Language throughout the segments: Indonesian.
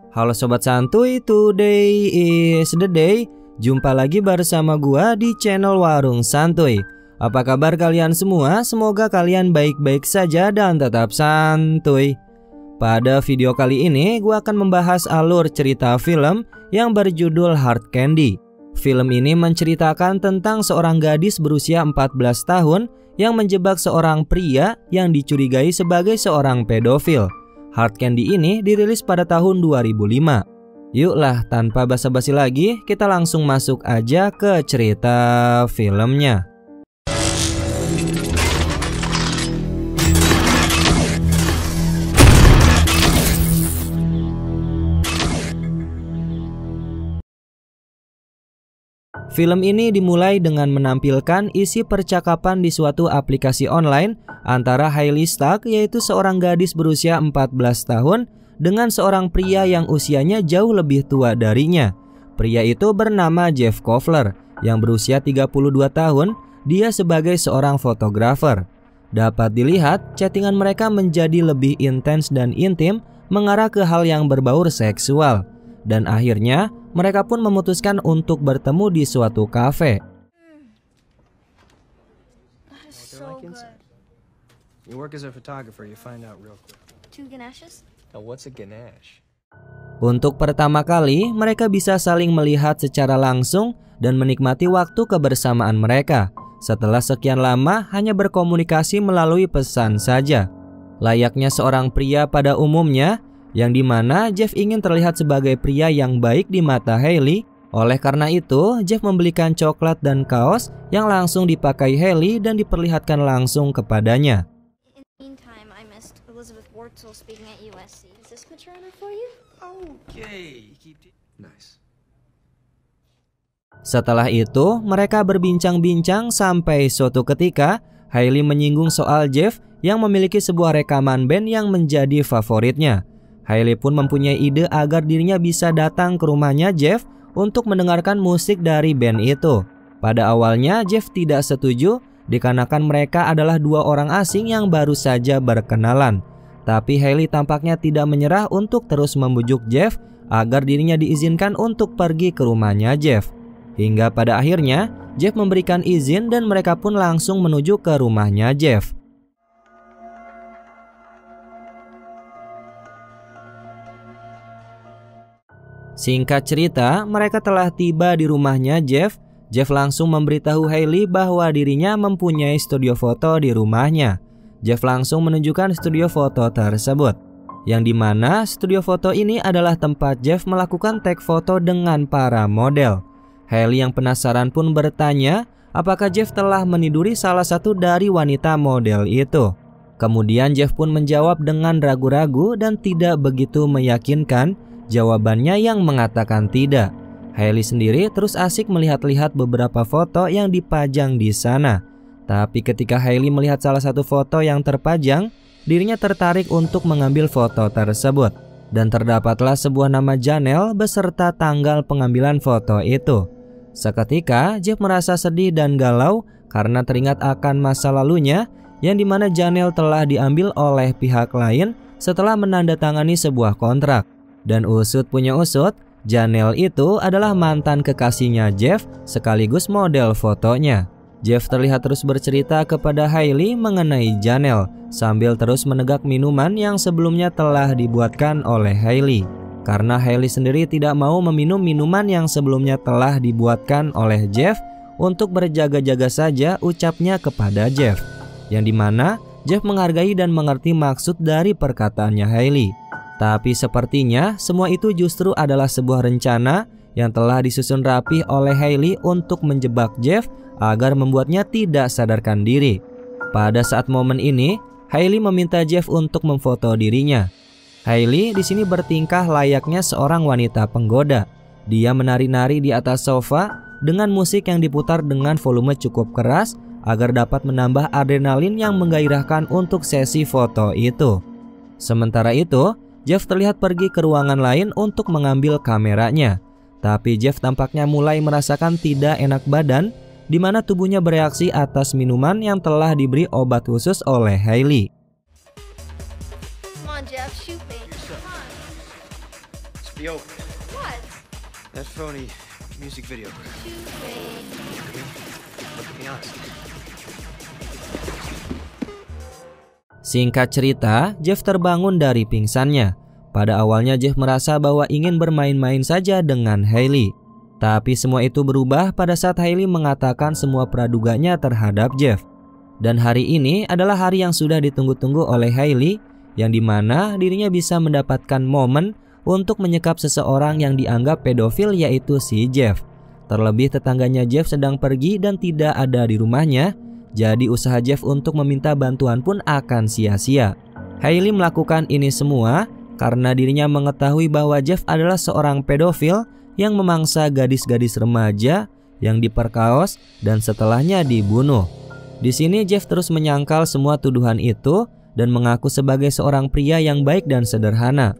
Halo Sobat Santuy, today is the day. Jumpa lagi bersama gua di channel Warung Santuy. Apa kabar kalian semua? Semoga kalian baik-baik saja dan tetap santuy. Pada video kali ini gua akan membahas alur cerita film yang berjudul Hard Candy. Film ini menceritakan tentang seorang gadis berusia 14 tahun yang menjebak seorang pria yang dicurigai sebagai seorang pedofil. Hard Candy ini dirilis pada tahun 2005. Yuklah, tanpa basa-basi lagi, kita langsung masuk aja ke cerita filmnya. Film ini dimulai dengan menampilkan isi percakapan di suatu aplikasi online antara Hailey Stark, yaitu seorang gadis berusia 14 tahun, dengan seorang pria yang usianya jauh lebih tua darinya. Pria itu bernama Jeff Kovler yang berusia 32 tahun, dia sebagai seorang fotografer. Dapat dilihat, chattingan mereka menjadi lebih intens dan intim, mengarah ke hal yang berbaur seksual. Dan akhirnya, mereka pun memutuskan untuk bertemu di suatu kafe. Untuk pertama kali, mereka bisa saling melihat secara langsung dan menikmati waktu kebersamaan mereka. Setelah sekian lama hanya berkomunikasi melalui pesan saja. Layaknya seorang pria pada umumnya, yang dimana Jeff ingin terlihat sebagai pria yang baik di mata Hailey. Oleh karena itu, Jeff membelikan coklat dan kaos yang langsung dipakai Hailey dan diperlihatkan langsung kepadanya. Setelah itu, mereka berbincang-bincang sampai suatu ketika Hailey menyinggung soal Jeff yang memiliki sebuah rekaman band yang menjadi favoritnya. Hailey pun mempunyai ide agar dirinya bisa datang ke rumahnya Jeff untuk mendengarkan musik dari band itu. Pada awalnya Jeff tidak setuju dikarenakan mereka adalah dua orang asing yang baru saja berkenalan. Tapi Hailey tampaknya tidak menyerah untuk terus membujuk Jeff agar dirinya diizinkan untuk pergi ke rumahnya Jeff. Hingga pada akhirnya Jeff memberikan izin dan mereka pun langsung menuju ke rumahnya Jeff. Singkat cerita, mereka telah tiba di rumahnya Jeff. Jeff langsung memberitahu Hailey bahwa dirinya mempunyai studio foto di rumahnya. Jeff langsung menunjukkan studio foto tersebut, yang dimana studio foto ini adalah tempat Jeff melakukan tag foto dengan para model. Hailey yang penasaran pun bertanya apakah Jeff telah meniduri salah satu dari wanita model itu. Kemudian Jeff pun menjawab dengan ragu-ragu dan tidak begitu meyakinkan jawabannya yang mengatakan tidak. Hailey sendiri terus asik melihat-lihat beberapa foto yang dipajang di sana. Tapi ketika Hailey melihat salah satu foto yang terpajang, dirinya tertarik untuk mengambil foto tersebut. Dan terdapatlah sebuah nama Janelle beserta tanggal pengambilan foto itu. Seketika Jeff merasa sedih dan galau karena teringat akan masa lalunya, yang dimana Janelle telah diambil oleh pihak lain setelah menandatangani sebuah kontrak. Dan usut punya usut, Janelle itu adalah mantan kekasihnya Jeff sekaligus model fotonya. Jeff terlihat terus bercerita kepada Hailey mengenai Janelle sambil terus menegak minuman yang sebelumnya telah dibuatkan oleh Hailey. Karena Hailey sendiri tidak mau meminum minuman yang sebelumnya telah dibuatkan oleh Jeff, untuk berjaga-jaga saja ucapnya kepada Jeff. Yang dimana Jeff menghargai dan mengerti maksud dari perkataannya Hailey. Tapi sepertinya semua itu justru adalah sebuah rencana yang telah disusun rapi oleh Hailey untuk menjebak Jeff agar membuatnya tidak sadarkan diri. Pada saat momen ini, Hailey meminta Jeff untuk memfoto dirinya. Hailey di sini bertingkah layaknya seorang wanita penggoda. Dia menari-nari di atas sofa dengan musik yang diputar dengan volume cukup keras agar dapat menambah adrenalin yang menggairahkan untuk sesi foto itu. Sementara itu, Jeff terlihat pergi ke ruangan lain untuk mengambil kameranya. Tapi Jeff tampaknya mulai merasakan tidak enak badan, di mana tubuhnya bereaksi atas minuman yang telah diberi obat khusus oleh Hailey. Yo. What? That phony music video. Let's be honest. Singkat cerita, Jeff terbangun dari pingsannya. Pada awalnya Jeff merasa bahwa ingin bermain-main saja dengan Hailey. Tapi semua itu berubah pada saat Hailey mengatakan semua praduganya terhadap Jeff. Dan hari ini adalah hari yang sudah ditunggu-tunggu oleh Hailey, yang dimana dirinya bisa mendapatkan momen untuk menyekap seseorang yang dianggap pedofil, yaitu si Jeff. Terlebih tetangganya Jeff sedang pergi dan tidak ada di rumahnya, jadi usaha Jeff untuk meminta bantuan pun akan sia-sia. Hailey melakukan ini semua karena dirinya mengetahui bahwa Jeff adalah seorang pedofil yang memangsa gadis-gadis remaja yang diperkaos dan setelahnya dibunuh. Di sini Jeff terus menyangkal semua tuduhan itu dan mengaku sebagai seorang pria yang baik dan sederhana.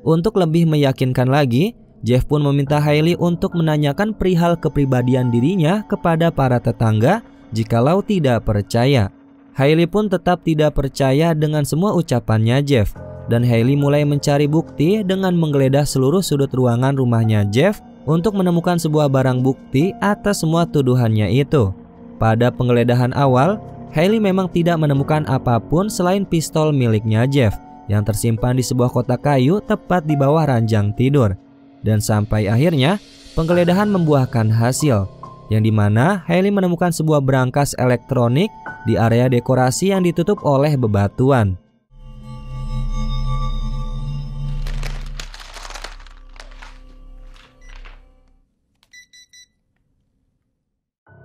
Untuk lebih meyakinkan lagi, Jeff pun meminta Hailey untuk menanyakan perihal kepribadian dirinya kepada para tetangga jikalau tidak percaya. Hailey pun tetap tidak percaya dengan semua ucapannya Jeff, dan Hailey mulai mencari bukti dengan menggeledah seluruh sudut ruangan rumahnya Jeff untuk menemukan sebuah barang bukti atas semua tuduhannya itu. Pada penggeledahan awal, Hailey memang tidak menemukan apapun selain pistol miliknya Jeff yang tersimpan di sebuah kotak kayu tepat di bawah ranjang tidur. Dan sampai akhirnya penggeledahan membuahkan hasil, yang dimana Hailey menemukan sebuah brankas elektronik di area dekorasi yang ditutup oleh bebatuan.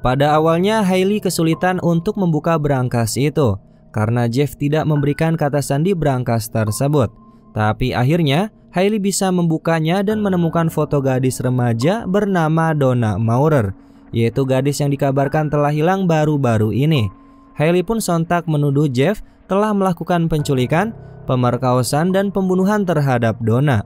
Pada awalnya Hailey kesulitan untuk membuka brankas itu karena Jeff tidak memberikan kata sandi brankas tersebut. Tapi akhirnya Hailey bisa membukanya dan menemukan foto gadis remaja bernama Donna Maurer, yaitu gadis yang dikabarkan telah hilang baru-baru ini. Hailey pun sontak menuduh Jeff telah melakukan penculikan, pemerkosaan, dan pembunuhan terhadap Donna.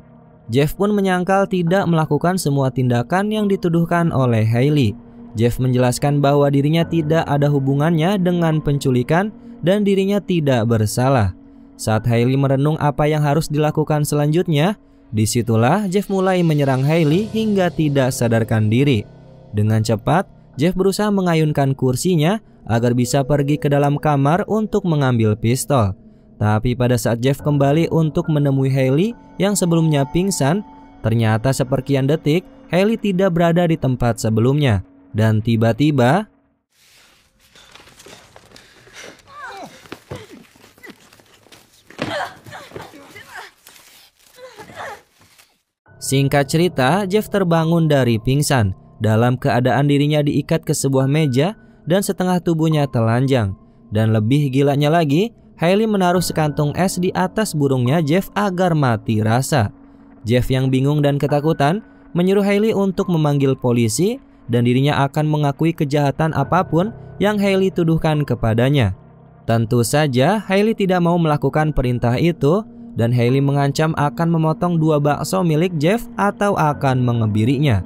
Jeff pun menyangkal tidak melakukan semua tindakan yang dituduhkan oleh Hailey. Jeff menjelaskan bahwa dirinya tidak ada hubungannya dengan penculikan dan dirinya tidak bersalah. Saat Hailey merenung apa yang harus dilakukan selanjutnya, disitulah Jeff mulai menyerang Hailey hingga tidak sadarkan diri. Dengan cepat, Jeff berusaha mengayunkan kursinya agar bisa pergi ke dalam kamar untuk mengambil pistol. Tapi pada saat Jeff kembali untuk menemui Hailey yang sebelumnya pingsan, ternyata seperkian detik Hailey tidak berada di tempat sebelumnya. Dan tiba-tiba singkat cerita, Jeff terbangun dari pingsan dalam keadaan dirinya diikat ke sebuah meja dan setengah tubuhnya telanjang. Dan lebih gilanya lagi, Hailey menaruh sekantung es di atas burungnya Jeff agar mati rasa. Jeff yang bingung dan ketakutan menyuruh Hailey untuk memanggil polisi dan dirinya akan mengakui kejahatan apapun yang Hailey tuduhkan kepadanya. Tentu saja Hailey tidak mau melakukan perintah itu dan Hailey mengancam akan memotong 2 bakso milik Jeff atau akan mengebirinya.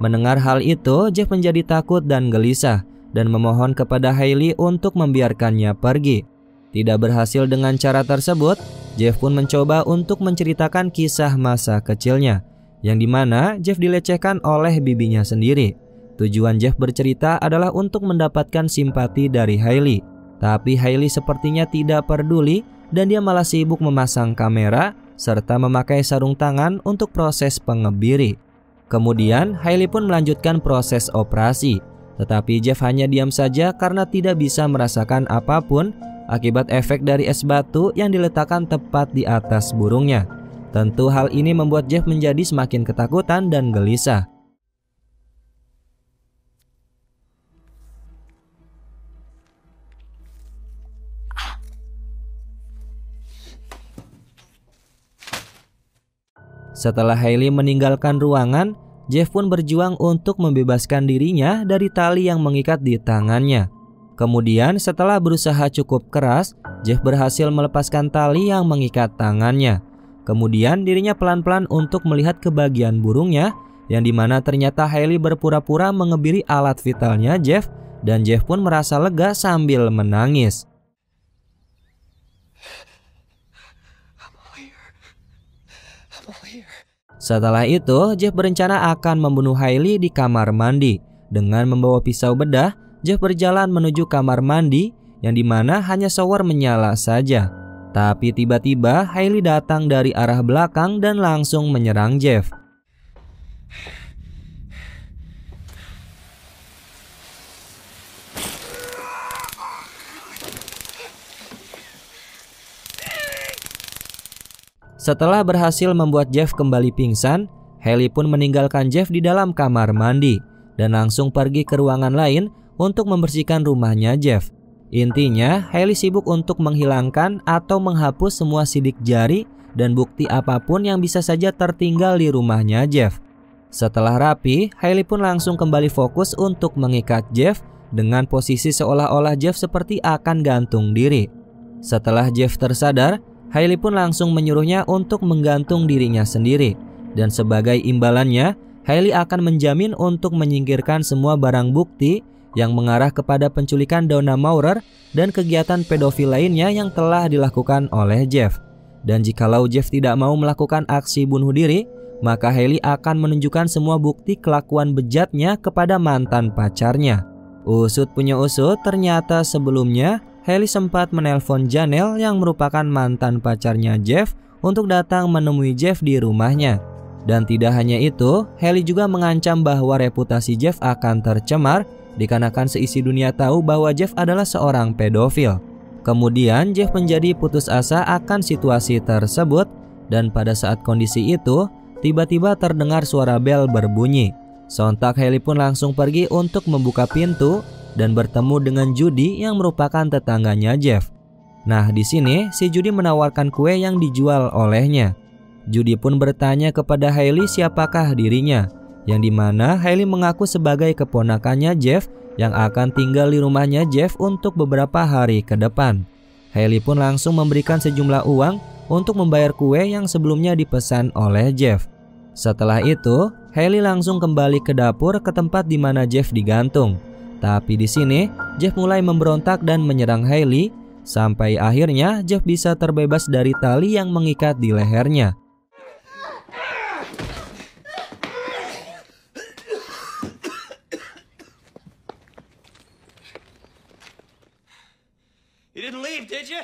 Mendengar hal itu, Jeff menjadi takut dan gelisah dan memohon kepada Hailey untuk membiarkannya pergi. Tidak berhasil dengan cara tersebut, Jeff pun mencoba untuk menceritakan kisah masa kecilnya, yang dimana Jeff dilecehkan oleh bibinya sendiri. Tujuan Jeff bercerita adalah untuk mendapatkan simpati dari Hailey. Tapi Hailey sepertinya tidak peduli dan dia malah sibuk memasang kamera serta memakai sarung tangan untuk proses pengebiri. Kemudian Hailey pun melanjutkan proses operasi. Tetapi Jeff hanya diam saja karena tidak bisa merasakan apapun akibat efek dari es batu yang diletakkan tepat di atas burungnya. Tentu hal ini membuat Jeff menjadi semakin ketakutan dan gelisah. Setelah Hailey meninggalkan ruangan, Jeff pun berjuang untuk membebaskan dirinya dari tali yang mengikat di tangannya. Kemudian setelah berusaha cukup keras, Jeff berhasil melepaskan tali yang mengikat tangannya. Kemudian dirinya pelan-pelan untuk melihat ke bagian burungnya, yang dimana ternyata Hailey berpura-pura mengebiri alat vitalnya Jeff, dan Jeff pun merasa lega sambil menangis. Setelah itu, Jeff berencana akan membunuh Hailey di kamar mandi. Dengan membawa pisau bedah, Jeff berjalan menuju kamar mandi yang dimana hanya shower menyala saja. Tapi tiba-tiba Hailey datang dari arah belakang dan langsung menyerang Jeff. Setelah berhasil membuat Jeff kembali pingsan, Hailey pun meninggalkan Jeff di dalam kamar mandi dan langsung pergi ke ruangan lain untuk membersihkan rumahnya Jeff. Intinya, Hailey sibuk untuk menghilangkan atau menghapus semua sidik jari dan bukti apapun yang bisa saja tertinggal di rumahnya Jeff. Setelah rapi, Hailey pun langsung kembali fokus untuk mengikat Jeff dengan posisi seolah-olah Jeff seperti akan gantung diri. Setelah Jeff tersadar, Hailey pun langsung menyuruhnya untuk menggantung dirinya sendiri. Dan sebagai imbalannya, Hailey akan menjamin untuk menyingkirkan semua barang bukti yang mengarah kepada penculikan Donna Maurer dan kegiatan pedofil lainnya yang telah dilakukan oleh Jeff. Dan jikalau Jeff tidak mau melakukan aksi bunuh diri, maka Hailey akan menunjukkan semua bukti kelakuan bejatnya kepada mantan pacarnya. Usut punya usut, ternyata sebelumnya Hailey sempat menelpon Janelle yang merupakan mantan pacarnya Jeff untuk datang menemui Jeff di rumahnya. Dan tidak hanya itu, Hailey juga mengancam bahwa reputasi Jeff akan tercemar dikarenakan seisi dunia tahu bahwa Jeff adalah seorang pedofil. Kemudian Jeff menjadi putus asa akan situasi tersebut dan pada saat kondisi itu, tiba-tiba terdengar suara bel berbunyi. Sontak Hailey pun langsung pergi untuk membuka pintu dan bertemu dengan Judy yang merupakan tetangganya Jeff. Nah, di sini si Judy menawarkan kue yang dijual olehnya. Judy pun bertanya kepada Hailey siapakah dirinya, yang dimana Hailey mengaku sebagai keponakannya Jeff yang akan tinggal di rumahnya Jeff untuk beberapa hari ke depan. Hailey pun langsung memberikan sejumlah uang untuk membayar kue yang sebelumnya dipesan oleh Jeff. Setelah itu, Hailey langsung kembali ke dapur ke tempat di mana Jeff digantung. Tapi di sini, Jeff mulai memberontak dan menyerang Hailey, sampai akhirnya Jeff bisa terbebas dari tali yang mengikat di lehernya. You didn't leave, did you?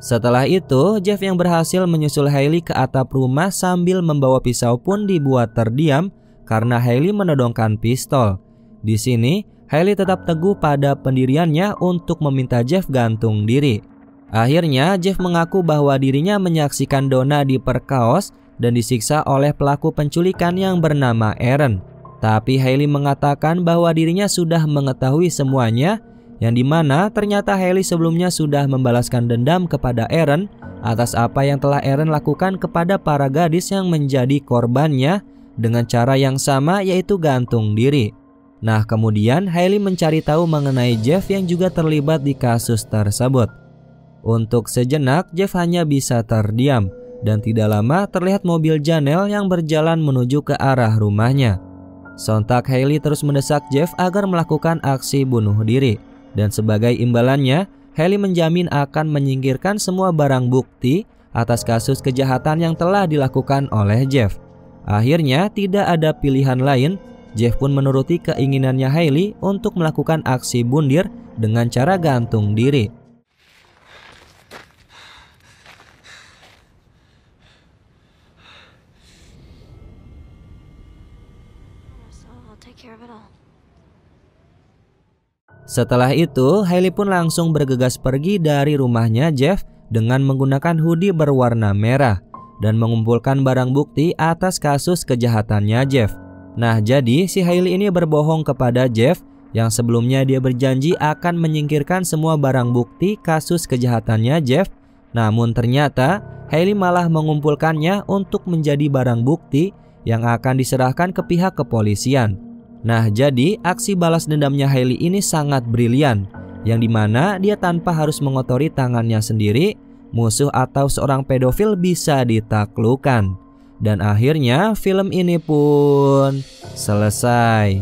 Setelah itu, Jeff yang berhasil menyusul Hailey ke atap rumah sambil membawa pisau pun dibuat terdiam karena Hailey menodongkan pistol. Di sini, Hailey tetap teguh pada pendiriannya untuk meminta Jeff gantung diri. Akhirnya, Jeff mengaku bahwa dirinya menyaksikan Donna diperkaos dan disiksa oleh pelaku penculikan yang bernama Aaron. Tapi Hailey mengatakan bahwa dirinya sudah mengetahui semuanya, yang dimana ternyata Hailey sebelumnya sudah membalaskan dendam kepada Aaron atas apa yang telah Aaron lakukan kepada para gadis yang menjadi korbannya dengan cara yang sama, yaitu gantung diri. Nah, kemudian Hailey mencari tahu mengenai Jeff yang juga terlibat di kasus tersebut. Untuk sejenak, Jeff hanya bisa terdiam dan tidak lama terlihat mobil Janelle yang berjalan menuju ke arah rumahnya. Sontak Hailey terus mendesak Jeff agar melakukan aksi bunuh diri. Dan sebagai imbalannya, Hailey menjamin akan menyingkirkan semua barang bukti atas kasus kejahatan yang telah dilakukan oleh Jeff. Akhirnya tidak ada pilihan lain, Jeff pun menuruti keinginannya Hailey untuk melakukan aksi bundir dengan cara gantung diri. Setelah itu, Hailey pun langsung bergegas pergi dari rumahnya Jeff dengan menggunakan hoodie berwarna merah dan mengumpulkan barang bukti atas kasus kejahatannya Jeff. Nah, jadi si Hailey ini berbohong kepada Jeff yang sebelumnya dia berjanji akan menyingkirkan semua barang bukti kasus kejahatannya Jeff. Namun ternyata Hailey malah mengumpulkannya untuk menjadi barang bukti yang akan diserahkan ke pihak kepolisian. Nah, jadi aksi balas dendamnya Hailey ini sangat brilian, yang dimana dia tanpa harus mengotori tangannya sendiri, musuh atau seorang pedofil bisa ditaklukkan. Dan akhirnya film ini pun selesai.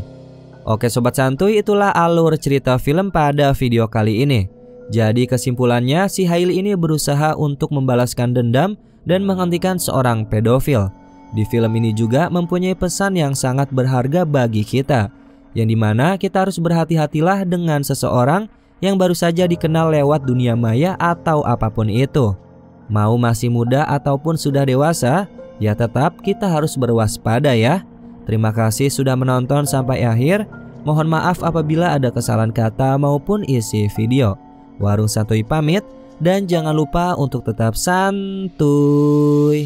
Oke sobat santuy, itulah alur cerita film pada video kali ini. Jadi kesimpulannya, si Hailey ini berusaha untuk membalaskan dendam dan menghentikan seorang pedofil. Di film ini juga mempunyai pesan yang sangat berharga bagi kita, yang dimana kita harus berhati-hatilah dengan seseorang yang baru saja dikenal lewat dunia maya atau apapun itu. Mau masih muda ataupun sudah dewasa, ya tetap kita harus berwaspada ya. Terima kasih sudah menonton sampai akhir. Mohon maaf apabila ada kesalahan kata maupun isi video. Warung Santuy pamit, dan jangan lupa untuk tetap santuy.